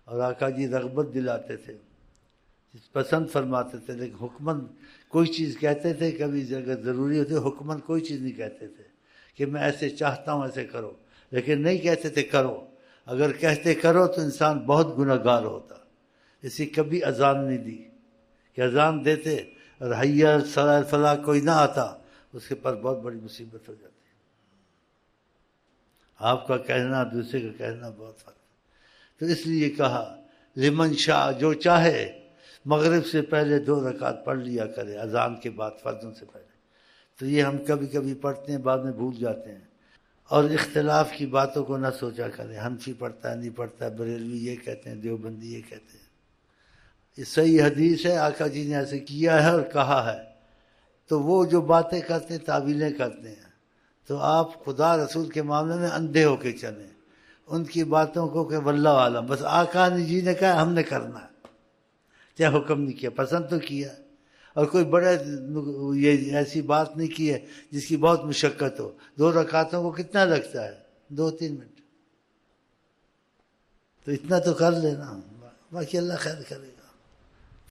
اور آقا جی رغبت دلاتے تھے، پسند فرماتے تھے، لیکن حکمن کوئی چیز کہتے تھے، کبھی اگر ضروری ہوتی حکمن کوئی چیز نہیں کہتے تھے کہ میں ایسے چاہتا ہوں ایسے کرو، لیکن نہیں کہتے تھے کرو. اگر کہتے کرو تو انسان بہت گناہ گار ہوتا. اسی کبھی اذان نہیں دی کہ اذان دیتے اور حی علی الفلاح کوئی نہ آتا، اس کے پاس بہت بڑی مصیبت ہو جاتی. آپ کا کہنا دوسرے کا کہنا بہت فرق ہے. تو اس لیے کہا لمن شاء، جو چاہے مغرب سے پہلے 2 رکعت پڑھ لیا کرے اذان کے بعد فرضوں سے پہلے. تو یہ ہم کبھی کبھی پڑھتے ہیں، بعد میں بھول جاتے ہیں. اور اختلاف کی باتوں کو نہ سوچا کریں، حنفی پڑھتا ہے نہیں پڑھتا ہے، بریلوی یہ کہتے ہیں، دیوبندی یہ کہتے ہیں. یہ صحیح حدیث ہے، آقا جی نے ایسے کیا ہے اور کہا ہے. تو وہ جو باتیں کرتے ہیں تعویلیں کرتے ہیں، تو آپ خدا رسول کے معاملے میں اندھے ہو کے چلیں. ان کی باتوں کو کہ واللہ عالم، بس آقا جی نے کہا ہم نے کرنا ہے، چاہے حکم نہیں کیا، پسند تو کیا. اور کوئی بڑا یہ ایسی بات نہیں کی ہے جس کی بہت مشقت ہو. 2 رکعتوں کو کتنا لگتا ہے؟ 2-3 منٹ. تو اتنا تو کر لینا، باقی اللہ خیر کرے گا.